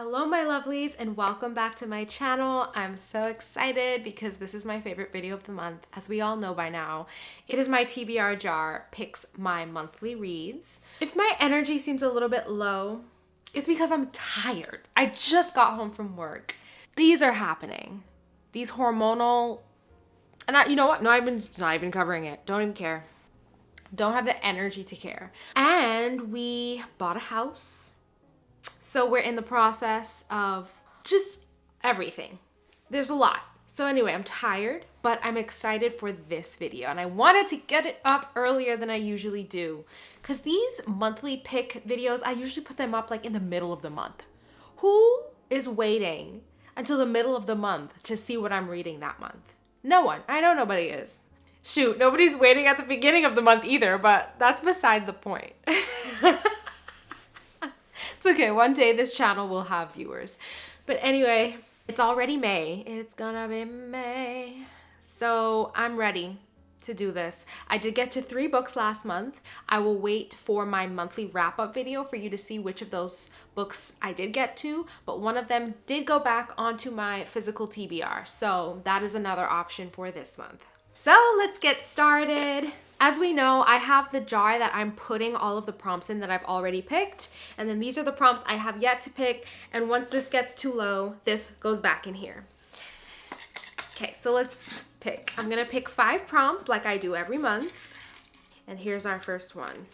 Hello my lovelies and welcome back to my channel. I'm so excited because this is my favorite video of the month. As we all know by now, it is my TBR jar picks my monthly reads. If my energy seems a little bit low, it's because I'm tired. I just got home from work. These are happening. These hormonal, and you know what? No, I'm not even covering it. Don't even care. Don't have the energy to care. And we bought a house. So we're in the process of just everything. There's a lot. So anyway, I'm tired, but I'm excited for this video. And I wanted to get it up earlier than I usually do. Because these monthly pick videos, I usually put them up like in the middle of the month. Who is waiting until the middle of the month to see what I'm reading that month? No one. I know nobody is. Shoot, nobody's waiting at the beginning of the month either, but that's beside the point. It's okay, one day this channel will have viewers. But anyway, it's already May. It's gonna be May. So I'm ready to do this. I did get to 3 books last month. I will wait for my monthly wrap-up video for you to see which of those books I did get to, but one of them did go back onto my physical TBR. So that is another option for this month. So let's get started. As we know, I have the jar that I'm putting all of the prompts in that I've already picked. And then these are the prompts I have yet to pick. And once this gets too low, this goes back in here. Okay, so let's pick. I'm gonna pick 5 prompts like I do every month. And here's our first one.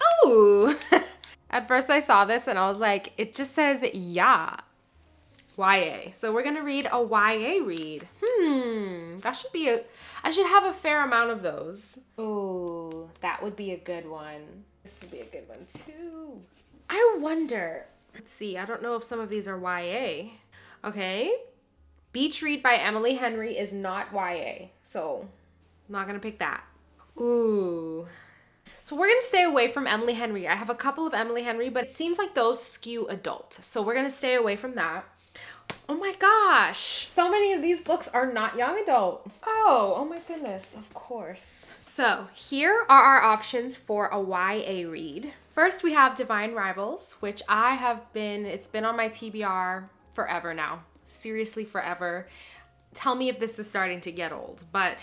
Oh! At first I saw this and I was like, it just says yeah. YA. So we're gonna read a YA read. That should be I should have a fair amount of those. Oh, that would be a good one. This would be a good one too. I wonder, let's see, I don't know if some of these are YA. Okay. Beach Read by Emily Henry is not YA. So I'm not gonna pick that. Ooh. So we're gonna stay away from Emily Henry. I have a couple of Emily Henry, but it seems like those skew adult. So we're gonna stay away from that. Oh my gosh, so many of these books are not young adult. Oh my goodness, of course. So here are our options for a YA read. First we have Divine Rivals, which it's been on my TBR forever now. Seriously forever. Tell me if this is starting to get old, but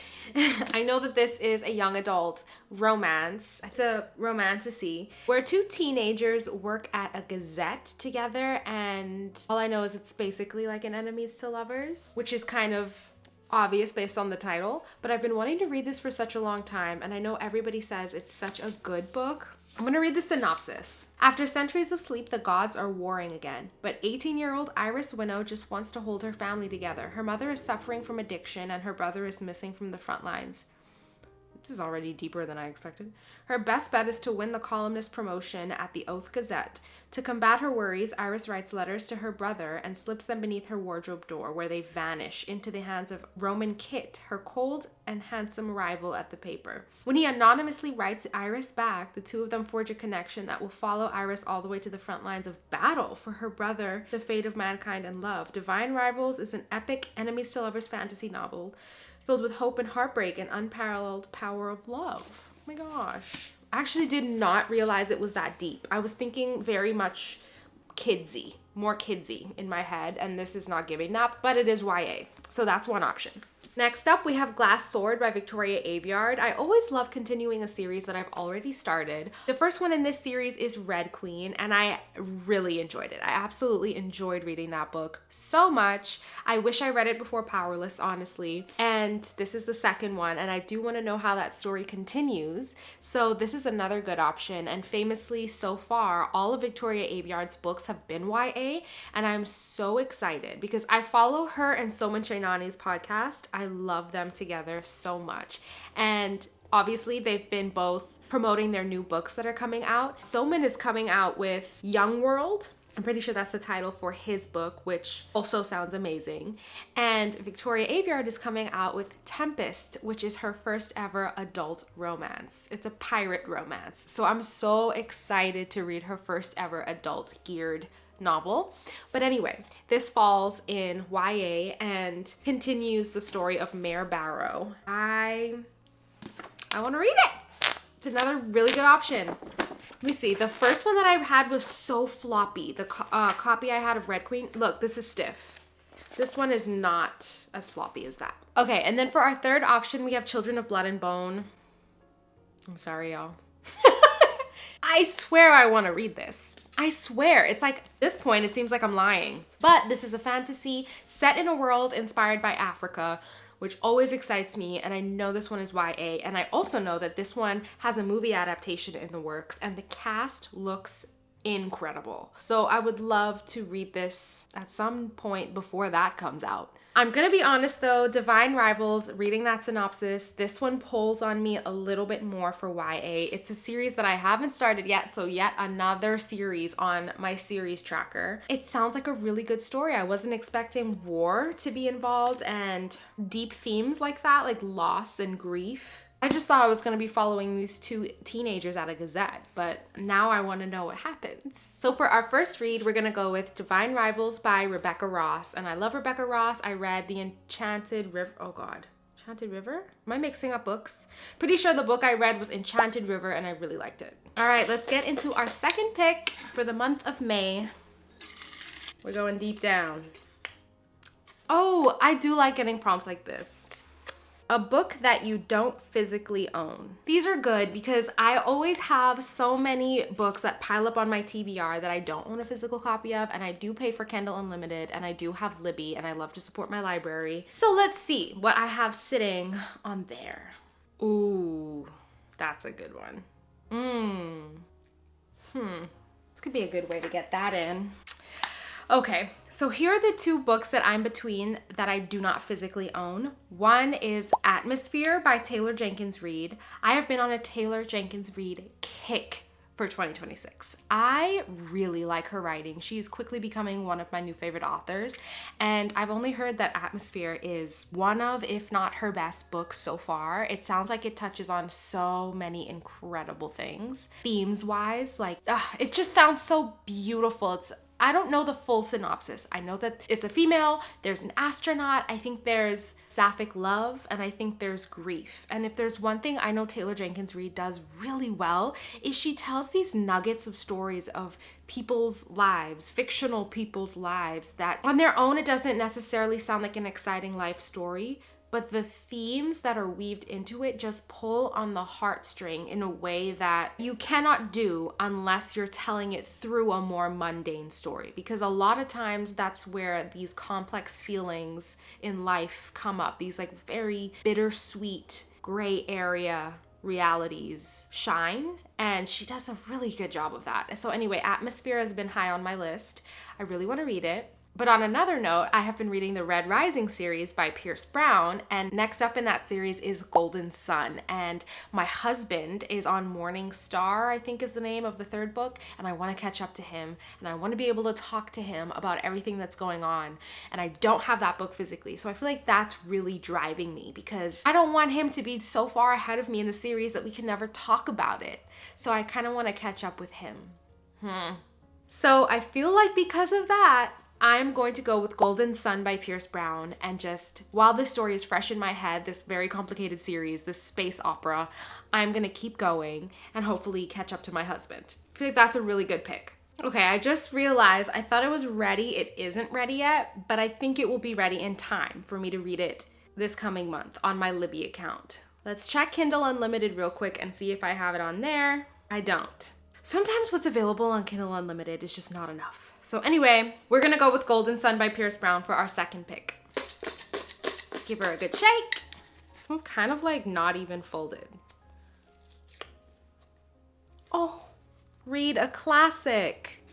I know that this is a young adult romance. It's a romantasy where 2 teenagers work at a gazette together, and all I know is it's basically like an enemies to lovers, which is kind of obvious based on the title, but I've been wanting to read this for such a long time, and I know everybody says it's such a good book. I'm gonna read the synopsis. After centuries of sleep, the gods are warring again, but 18-year-old Iris Winnow just wants to hold her family together. Her mother is suffering from addiction, and her brother is missing from the front lines. This is already deeper than I expected. Her best bet is to win the columnist promotion at the Oath Gazette. To combat her worries, Iris writes letters to her brother and slips them beneath her wardrobe door, where they vanish into the hands of Roman Kit, her cold and handsome rival at the paper. When he anonymously writes Iris back, the 2 of them forge a connection that will follow Iris all the way to the front lines of battle for her brother, the fate of mankind and love. Divine Rivals is an epic enemies to lovers fantasy novel filled with hope and heartbreak and unparalleled power of love. Oh my gosh. I actually did not realize it was that deep. I was thinking very much kidsy, more kidsy in my head, and this is not giving that, but it is YA. So that's one option. Next up, we have Glass Sword by Victoria Aveyard. I always love continuing a series that I've already started. The first one in this series is Red Queen, and I really enjoyed it. I absolutely enjoyed reading that book so much. I wish I read it before Powerless, honestly. And this is the second one, and I do want to know how that story continues. So this is another good option. And famously, so far, all of Victoria Aveyard's books have been YA, and I'm so excited because I follow her and Soman Shainani's podcast. I love them together so much. And obviously they've been both promoting their new books that are coming out. Soman is coming out with Young World. I'm pretty sure that's the title for his book, which also sounds amazing. And Victoria Aveyard is coming out with Tempest, which is her first ever adult romance. It's a pirate romance. So I'm so excited to read her first ever adult geared novel. But anyway, this falls in YA and continues the story of Mayor Barrow. I want to read it. It's another really good option. Let me see. The first one that I had was so floppy. The copy I had of Red Queen. Look, this is stiff. This one is not as floppy as that. Okay, and then for our third option, we have Children of Blood and Bone. I'm sorry, y'all. I swear I want to read this. I swear. It's like, at this point, it seems like I'm lying. But this is a fantasy set in a world inspired by Africa, which always excites me. And I know this one is YA. And I also know that this one has a movie adaptation in the works. And the cast looks incredible. So I would love to read this at some point before that comes out. I'm gonna be honest though, Divine Rivals, reading that synopsis, this one pulls on me a little bit more for YA. It's a series that I haven't started yet, so yet another series on my series tracker. It sounds like a really good story. I wasn't expecting war to be involved and deep themes like that, like loss and grief. I just thought I was going to be following these two teenagers at a gazette, but now I want to know what happens. So for our first read, we're going to go with Divine Rivals by Rebecca Ross. And I love Rebecca Ross. I read The Enchanted River. Oh God. Enchanted River? Am I mixing up books? Pretty sure the book I read was Enchanted River and I really liked it. All right, let's get into our second pick for the month of May. We're going deep down. Oh, I do like getting prompts like this. A book that you don't physically own. These are good because I always have so many books that pile up on my TBR that I don't own a physical copy of, and I do pay for Kindle Unlimited, and I do have Libby, and I love to support my library. So let's see what I have sitting on there. Ooh, that's a good one. This could be a good way to get that in. Okay, so here are the two books that I'm between that I do not physically own. One is Atmosphere by Taylor Jenkins Reid. I have been on a Taylor Jenkins Reid kick for 2026. I really like her writing. She is quickly becoming one of my new favorite authors, and I've only heard that Atmosphere is one of, if not her best books so far. It sounds like it touches on so many incredible things. Themes-wise, like, it just sounds so beautiful. I don't know the full synopsis. I know that it's a female, there's an astronaut, I think there's sapphic love, and I think there's grief. And if there's one thing I know Taylor Jenkins Reid does really well, is she tells these nuggets of stories of people's lives, fictional people's lives, that on their own it doesn't necessarily sound like an exciting life story, but the themes that are weaved into it just pull on the heartstring in a way that you cannot do unless you're telling it through a more mundane story. Because a lot of times that's where these complex feelings in life come up, these like very bittersweet gray area realities shine, and she does a really good job of that. So anyway, Atmosphere has been high on my list. I really want to read it. But on another note, I have been reading the Red Rising series by Pierce Brown, and next up in that series is Golden Sun. And my husband is on Morning Star, I think is the name of the third book, and I want to catch up to him, and I want to be able to talk to him about everything that's going on. And I don't have that book physically, so I feel like that's really driving me because I don't want him to be so far ahead of me in the series that we can never talk about it. So I kind of want to catch up with him. So I feel like because of that, I'm going to go with Golden Sun by Pierce Brown, and just while this story is fresh in my head, this very complicated series, this space opera, I'm gonna keep going and hopefully catch up to my husband. I feel like that's a really good pick. Okay, I just realized I thought it was ready. It isn't ready yet, but I think it will be ready in time for me to read it this coming month on my Libby account. Let's check Kindle Unlimited real quick and see if I have it on there. I don't. Sometimes what's available on Kindle Unlimited is just not enough. So anyway, we're gonna go with Golden Sun by Pierce Brown for our second pick. Give her a good shake. This one's kind of like not even folded. Oh, read a classic.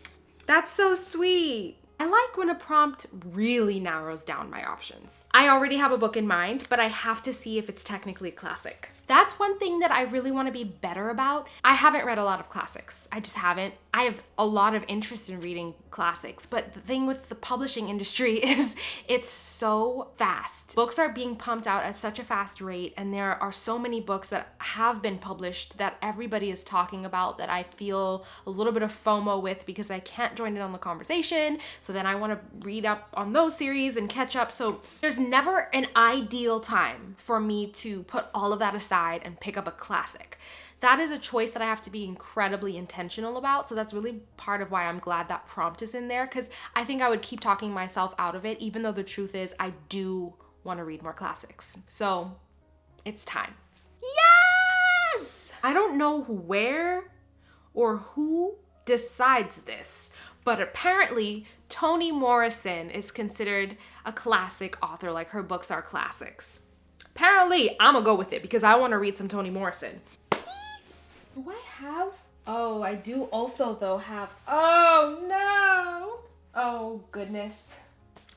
That's so sweet. I like when a prompt really narrows down my options. I already have a book in mind, but I have to see if it's technically a classic. That's one thing that I really want to be better about. I haven't read a lot of classics. I just haven't. I have a lot of interest in reading classics, but the thing with the publishing industry is it's so fast. Books are being pumped out at such a fast rate, and there are so many books that have been published that everybody is talking about that I feel a little bit of FOMO with because I can't join in on the conversation. So then I want to read up on those series and catch up. So there's never an ideal time for me to put all of that aside decide and pick up a classic. That is a choice that I have to be incredibly intentional about. So that's really part of why I'm glad that prompt is in there, because I think I would keep talking myself out of it, even though the truth is I do want to read more classics. So it's time. Yes! I don't know where or who decides this, but apparently Toni Morrison is considered a classic author, like her books are classics. Apparently, I'm gonna go with it because I want to read some Toni Morrison. Do I have? Oh, I do also though have, oh no! Oh goodness.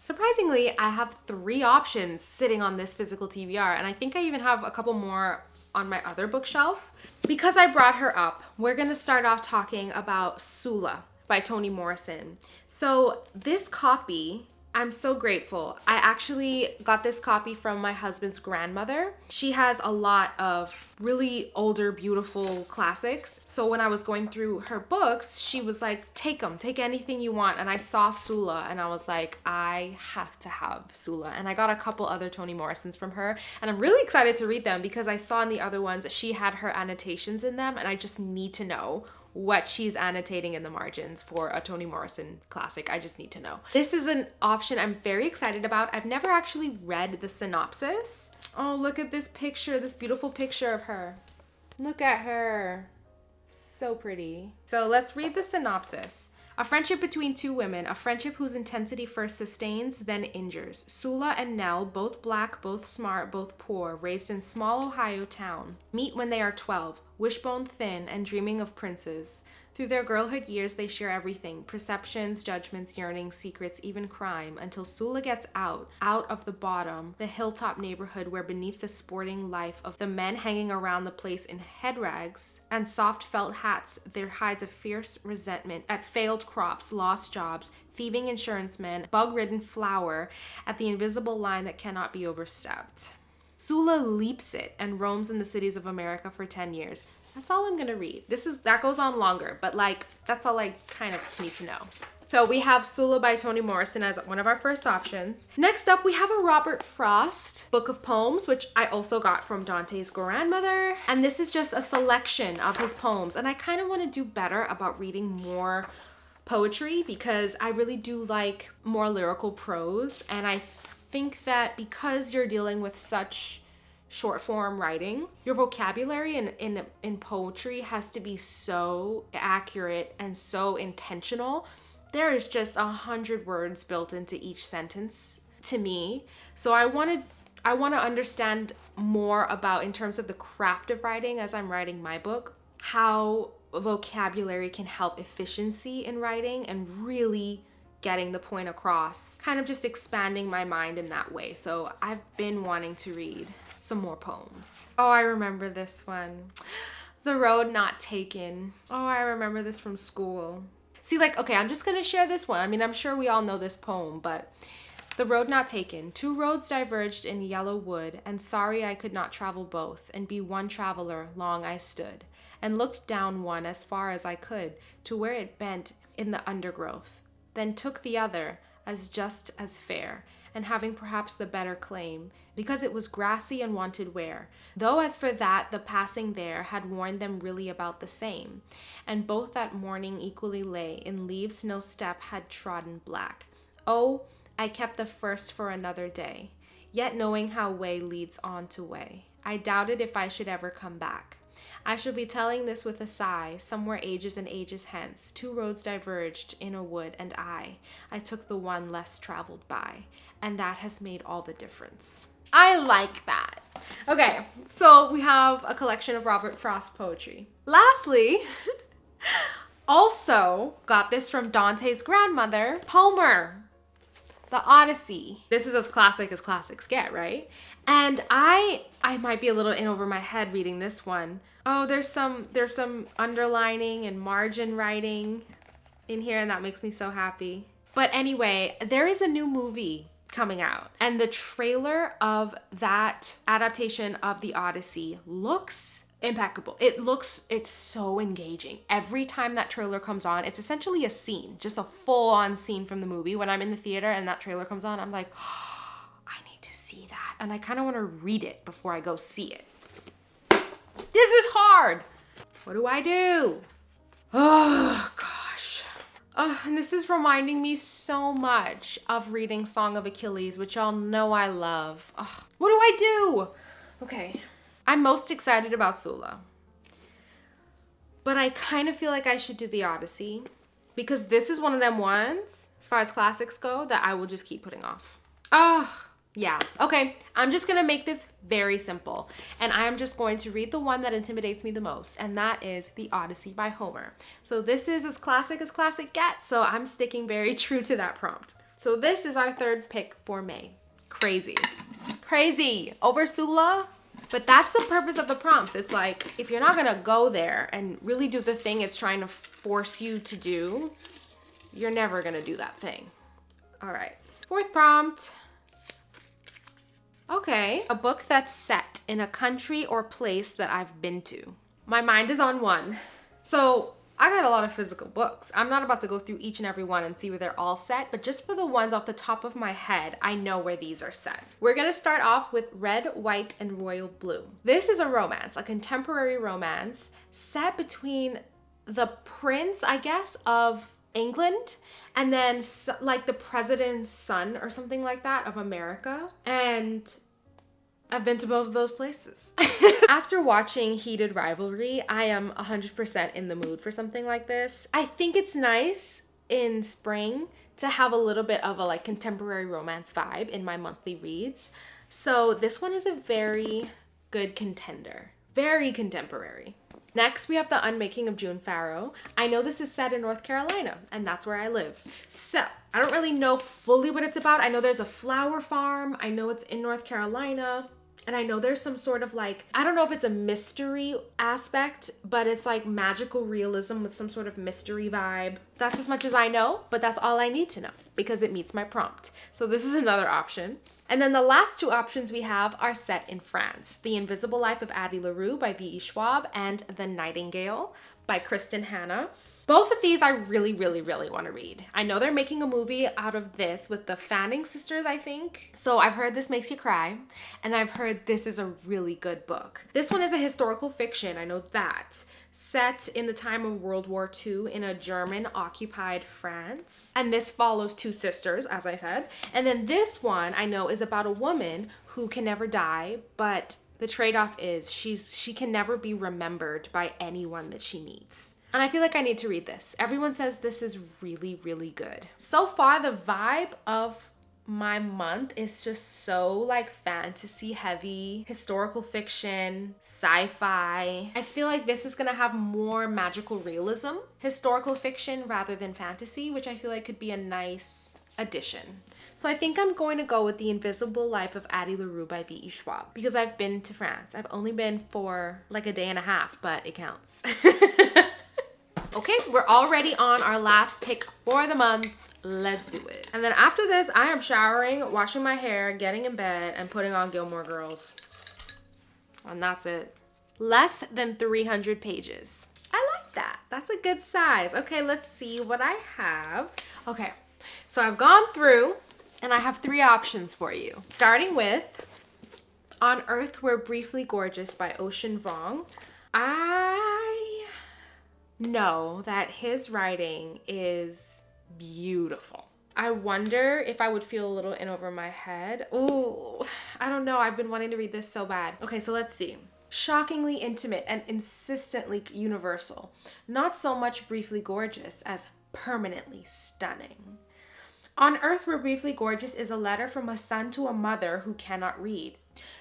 Surprisingly, I have 3 options sitting on this physical TBR, and I think I even have a couple more on my other bookshelf. Because I brought her up, we're gonna start off talking about Sula by Toni Morrison. So this copy, I'm so grateful. I actually got this copy from my husband's grandmother. She has a lot of really older, beautiful classics. So when I was going through her books, she was like, take them, take anything you want. And I saw Sula and I was like, I have to have Sula. And I got a couple other Toni Morrisons from her. And I'm really excited to read them because I saw in the other ones that she had her annotations in them and I just need to know what she's annotating in the margins for a Toni Morrison classic. I just need to know. This is an option I'm very excited about. I've never actually read the synopsis. Oh, look at this picture, this beautiful picture of her. Look at her. So pretty. So let's read the synopsis. A friendship between 2 women, a friendship whose intensity first sustains, then injures. Sula and Nell, both black, both smart, both poor, raised in small Ohio town, meet when they are 12, wishbone thin and dreaming of princes. Through their girlhood years, they share everything, perceptions, judgments, yearnings, secrets, even crime, until Sula gets out of the bottom, the hilltop neighborhood where beneath the sporting life of the men hanging around the place in head rags and soft felt hats, there hides a fierce resentment at failed crops, lost jobs, thieving insurance men, bug-ridden flower, at the invisible line that cannot be overstepped. Sula leaps it and roams in the cities of America for 10 years. That's all I'm gonna read. That goes on longer, but like, that's all I kind of need to know. So we have Sula by Toni Morrison as one of our first options. Next up, we have a Robert Frost book of poems, which I also got from Dante's grandmother. And this is just a selection of his poems. And I kind of want to do better about reading more poetry because I really do like more lyrical prose. And I think that because you're dealing with such short form writing, your vocabulary in poetry has to be so accurate and so intentional. There is just 100 words built into each sentence to me. So I want to understand more about, in terms of the craft of writing as I'm writing my book, how vocabulary can help efficiency in writing and really getting the point across, kind of just expanding my mind in that way. So I've been wanting to read some more poems. Oh, I remember this one. The Road Not Taken. Oh, I remember this from school. See, like, okay, I'm just gonna share this one. I mean, I'm sure we all know this poem, but The Road Not Taken. 2 roads diverged in yellow wood, and sorry I could not travel both, and be one traveler, long I stood, and looked down one as far as I could, to where it bent in the undergrowth, then took the other, as just as fair, and having perhaps the better claim, because it was grassy and wanted wear, though as for that the passing there had warned them really about the same, and both that morning equally lay in leaves no step had trodden black. Oh, I kept the first for another day, yet knowing how way leads on to way, I doubted if I should ever come back. I shall be telling this with a sigh, somewhere ages and ages hence, 2 roads diverged in a wood, and I took the one less traveled by, and that has made all the difference. I like that. Okay, so we have a collection of Robert Frost poetry. Lastly, also got this from Dante's grandmother, Homer, the Odyssey. This is as classics get, right? And I might be a little in over my head reading this one. Oh, there's some underlining and margin writing in here, and that makes me so happy. But anyway, there is a new movie coming out, and the trailer of that adaptation of the Odyssey looks impeccable. It's so engaging. Every time that trailer comes on, it's essentially a scene, just a full-on scene from the movie. When I'm in the theater and that trailer comes on, I'm like, oh, I need to see that. And I kind of want to read it before I go see it. This is hard. What do I do? Oh, gosh. Oh, and this is reminding me so much of reading Song of Achilles, which y'all know I love. Oh, what do I do? Okay. I'm most excited about Sula. But I kind of feel like I should do the Odyssey because this is one of them ones, as far as classics go, that I will just keep putting off. Yeah. Okay, I'm just gonna make this very simple, and I am just going to read the one that intimidates me the most, and that is The Odyssey by Homer. So this is as classic gets, so I'm sticking very true to that prompt. So this is our third pick for May. Crazy. Crazy. Over Sula? But that's the purpose of the prompts. It's like, if you're not gonna go there and really do the thing it's trying to force you to do, you're never gonna do that thing. All right, fourth prompt. Okay, a book that's set in a country or place that I've been to. My mind is on one. So I got a lot of physical books. I'm not about to go through each and every one and see where they're all set, but just for the ones off the top of my head, I know where these are set. We're gonna start off with Red, White, and Royal Blue. This is a romance, a contemporary romance set between the prince, I guess, of England, and then like the president's son or something like that of America. And I've been to both of those places. After watching Heated Rivalry, I am 100% in the mood for something like this. I think it's nice in spring to have a little bit of a like contemporary romance vibe in my monthly reads. So this one is a very good contender. Very contemporary. Next, we have The Unmaking of June Farrow. I know this is set in North Carolina, and that's where I live. So, I don't really know fully what it's about. I know there's a flower farm. I know it's in North Carolina. And I know there's some sort of like, I don't know if it's a mystery aspect, but it's like magical realism with some sort of mystery vibe. That's as much as I know, but that's all I need to know because it meets my prompt. So this is another option. And then the last two options we have are set in France. The Invisible Life of Addie LaRue by V.E. Schwab and The Nightingale by Kristen Hanna. Both of these I really, really, really want to read. I know they're making a movie out of this with the Fanning sisters, I think. So I've heard this makes you cry, and I've heard this is a really good book. This one is a historical fiction, I know that. Set in the time of World War II in a German-occupied France. And this follows two sisters, as I said. And then this one I know is about a woman who can never die, but the trade-off is she can never be remembered by anyone that she meets. And I feel like I need to read this. Everyone says this is really, really good. So far, the vibe of my month is just so like fantasy heavy, historical fiction, sci-fi. I feel like this is gonna have more magical realism, historical fiction rather than fantasy, which I feel like could be a nice addition. So I think I'm going to go with The Invisible Life of Addie LaRue by V.E. Schwab because I've been to France. I've only been for like a day and a half, but it counts. Okay, we're already on our last pick for the month. Let's do it. And then after this, I am showering, washing my hair, getting in bed, and putting on Gilmore Girls. And that's it. Less than 300 pages. I like that. That's a good size. Okay, let's see what I have. Okay, so I've gone through, and I have three options for you. Starting with On Earth We're Briefly Gorgeous by Ocean Vuong. I know that his writing is beautiful. I wonder if I would feel a little in over my head. Ooh, I don't know. I've been wanting to read this so bad. Okay, so let's see. Shockingly intimate and insistently universal. Not so much briefly gorgeous as permanently stunning. On Earth We're Briefly Gorgeous is a letter from a son to a mother who cannot read.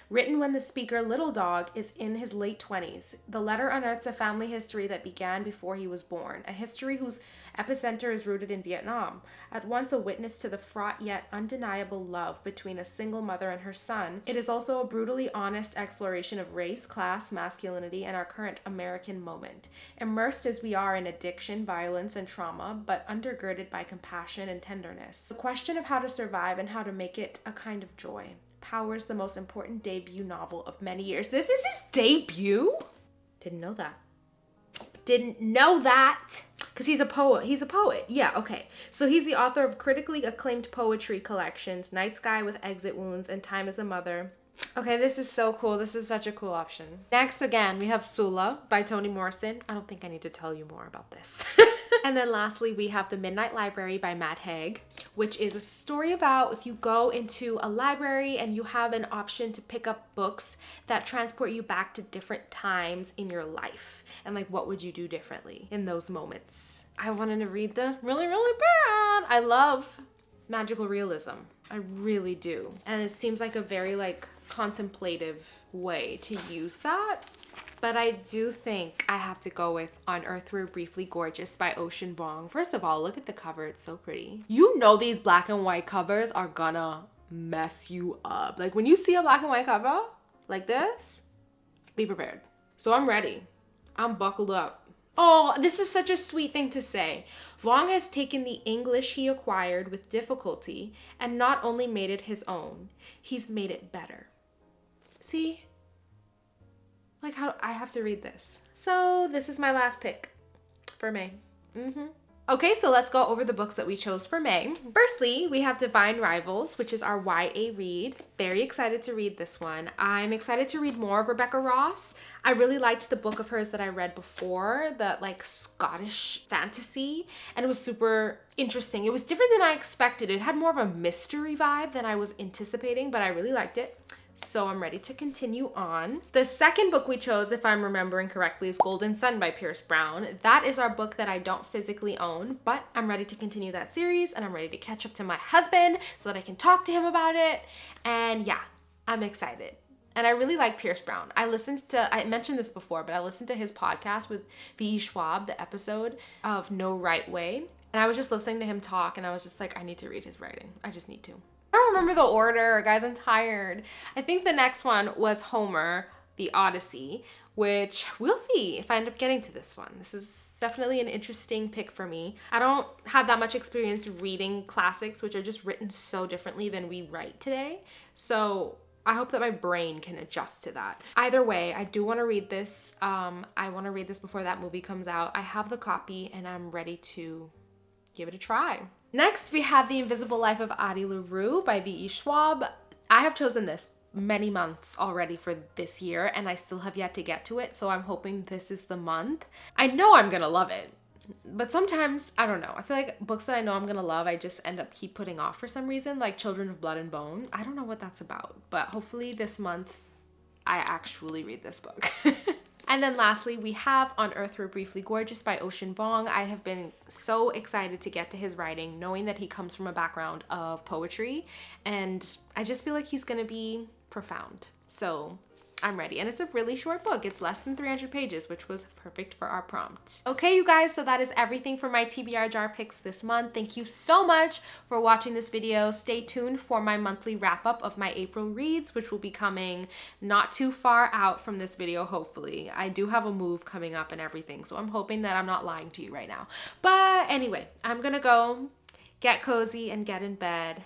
Written when the speaker, Little Dog, is in his late 20s, the letter unearths a family history that began before he was born, a history whose epicenter is rooted in Vietnam. At once a witness to the fraught yet undeniable love between a single mother and her son, it is also a brutally honest exploration of race, class, masculinity, and our current American moment. Immersed as we are in addiction, violence, and trauma, but undergirded by compassion and tenderness. The question of how to survive and how to make it a kind of joy powers the most important debut novel of many years. This is his debut? Didn't know that. Didn't know that. Because he's a poet. He's a poet. Yeah, okay. So he's the author of critically acclaimed poetry collections, Night Sky with Exit Wounds and Time as a Mother. Okay, this is so cool. This is such a cool option. Next, again, we have Sula by Toni Morrison. I don't think I need to tell you more about this. And then lastly, we have The Midnight Library by Matt Haig, which is a story about if you go into a library and you have an option to pick up books that transport you back to different times in your life. And like, what would you do differently in those moments? I wanted to read them really, really bad. I love magical realism. I really do. And it seems like a very like contemplative way to use that. But I do think I have to go with On Earth We're Briefly Gorgeous by Ocean Vuong. First of all, look at the cover. It's so pretty. You know these black and white covers are gonna mess you up. Like when you see a black and white cover like this, be prepared. So I'm ready. I'm buckled up. Oh, this is such a sweet thing to say. Vuong has taken the English he acquired with difficulty and not only made it his own, he's made it better. See? Like how I have to read this. So this is my last pick for May. Okay, so let's go over the books that we chose for May. Firstly, we have Divine Rivals, which is our YA read. Very excited to read this one. I'm excited to read more of Rebecca Ross. I really liked the book of hers that I read before, the like Scottish fantasy, and it was super interesting. It was different than I expected. It had more of a mystery vibe than I was anticipating, but I really liked it. So I'm ready to continue on. The second book we chose, if I'm remembering correctly, is Golden Sun by Pierce Brown. That is our book that I don't physically own, but I'm ready to continue that series and I'm ready to catch up to my husband so that I can talk to him about it. And yeah, I'm excited. And I really like Pierce Brown. I mentioned this before, but I listened to his podcast with V.E. Schwab, the episode of No Right Way. And I was just listening to him talk and I was just like, I need to read his writing. I just need to. I don't remember the order, guys, I'm tired. I think the next one was Homer, The Odyssey, which we'll see if I end up getting to this one. This is definitely an interesting pick for me. I don't have that much experience reading classics, which are just written so differently than we write today. So I hope that my brain can adjust to that. Either way, I do want to read this. I want to read this before that movie comes out. I have the copy and I'm ready to give it a try. Next, we have The Invisible Life of Addie LaRue by V.E. Schwab. I have chosen this many months already for this year, and I still have yet to get to it, so I'm hoping this is the month. I know I'm gonna love it, but sometimes, I don't know. I feel like books that I know I'm gonna love, I just end up keep putting off for some reason, like Children of Blood and Bone. I don't know what that's about, but hopefully this month I actually read this book. And then lastly, we have On Earth We're Briefly Gorgeous by Ocean Vuong. I have been so excited to get to his writing, knowing that he comes from a background of poetry, and I just feel like he's gonna be profound. So I'm ready. And it's a really short book. It's less than 300 pages, which was perfect for our prompt. Okay, you guys, so that is everything for my TBR jar picks this month. Thank you so much for watching this video. Stay tuned for my monthly wrap up of my April reads, which will be coming not too far out from this video, hopefully. I do have a move coming up and everything, so I'm hoping that I'm not lying to you right now. But anyway, I'm gonna go get cozy and get in bed,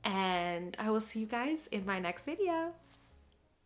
and I will see you guys in my next video.